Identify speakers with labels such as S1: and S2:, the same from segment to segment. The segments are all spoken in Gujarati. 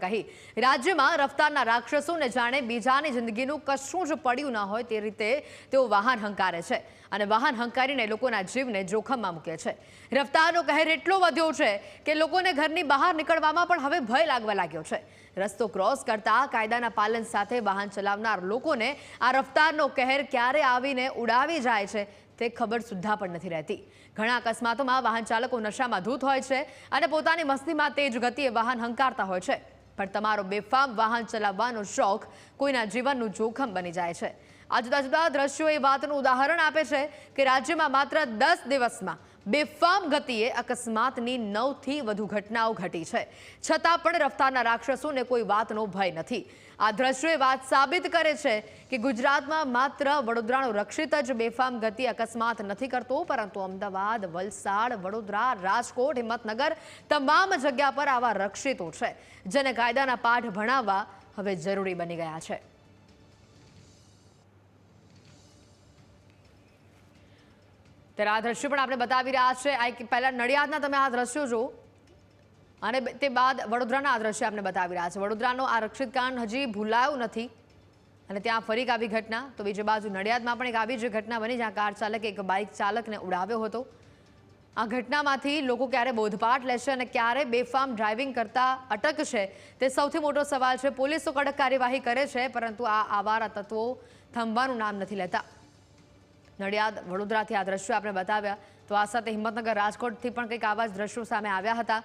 S1: કહી રાજ્યમાં રફતારના રાક્ષસોને જાણે બીજાની જિંદગીનું કશું જ પડ્યું ન હોય તે રીતે તેઓ વાહન હંકારે છે અને વાહન હંકારીને લોકોના જીવને જોખમમાં મૂકે છે। રફતારનો કહેર એટલો વધ્યો છે કે લોકોને ઘરની બહાર નીકળવામાં પણ હવે ભય લાગવા લાગ્યો છે। રસ્તો ક્રોસ કરતા કાયદાના પાલન સાથે વાહન ચલાવનાર લોકોને આ રફતારનો કહેર ક્યારે આવીને ઉડાવી જાય છે તે ખબર સુદ્ધા પણ નથી રહેતી। ઘણા અકસ્માતોમાં વાહન ચાલકો નશામાં ધૂત હોય છે અને પોતાની મસ્તીમાં તેજ ગતિએ વાહન હંકારતા હોય છે, પણ તમારો બેફામ વાહન ચલાવવાનો શોખ કોઈના જીવનનું જોખમ બની જાય છે। આ જુદા જુદા દ્રશ્યો એ વાતનું ઉદાહરણ આપે છે કે રાજ્યમાં માત્ર 10 દિવસમાં બેફામ ગતિએ અકસ્માતની 9થી વધુ ઘટનાઓ ઘટી છે, છતાં પણ રફતારના રાક્ષસોને કોઈ વાતનો ભય નથી। આ દ્રશ્યો એ વાત સાબિત કરે છે કે ગુજરાતમાં માત્ર વડોદરાનો રક્ષિત જ બેફામ ગતિ અકસ્માત નથી કરતો, પરંતુ અમદાવાદ, વલસાડ, વડોદરા, રાજકોટ, હિંમતનગર તમામ જગ્યા પર આવા રક્ષિતો છે, જેને કાયદાના પાઠ ભણાવવા હવે જરૂરી બની ગયા છે। ત્યારે આ દ્રશ્યો પણ આપણે બતાવી રહ્યા છે। આ પહેલા નડિયાદના તમે આ દ્રશ્યો જો અને તે બાદ વડોદરાના આ દ્રશ્ય આપણે બતાવી રહ્યા છે। વડોદરાનો આ રક્ષિત કાંડ હજી ભૂલાયું નથી અને ત્યાં ફરી એક આવી ઘટના, તો બીજી બાજુ નડિયાદમાં પણ એક આવી જ ઘટના બની જ્યાં કાર ચાલકે એક બાઇક ચાલકને ઉડાવ્યો હતો। આ ઘટનામાંથી લોકો ક્યારે બોધપાઠ લેશે અને ક્યારે બેફામ ડ્રાઇવિંગ કરતા અટકશે તે સૌથી મોટો સવાલ છે। પોલીસ તો કડક કાર્યવાહી કરે છે, પરંતુ આ આવારા તત્વો થંભવાનું નામ નથી લેતા। નડિયાદ વડોદરાથી આ દ્રશ્યો આપણે બતાવ્યા, તો આ સાથે હિંમતનગર રાજકોટથી પણ કંઈક આવા જ દ્રશ્યો સામે આવ્યા હતા।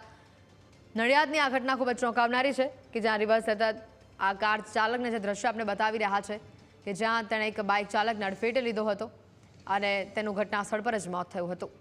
S1: નડિયાદની આ ઘટના ખૂબ જ ચોંકાવનારી છે કે જ્યાં રિવર્સ થતા આ કાર ચાલકને જે દ્રશ્ય આપણે બતાવી રહ્યા છે કે જ્યાં તેણે એક બાઇક ચાલકને અડફેટે લીધો હતો અને તેનું ઘટના સ્થળ પર જ મોત થયું હતું।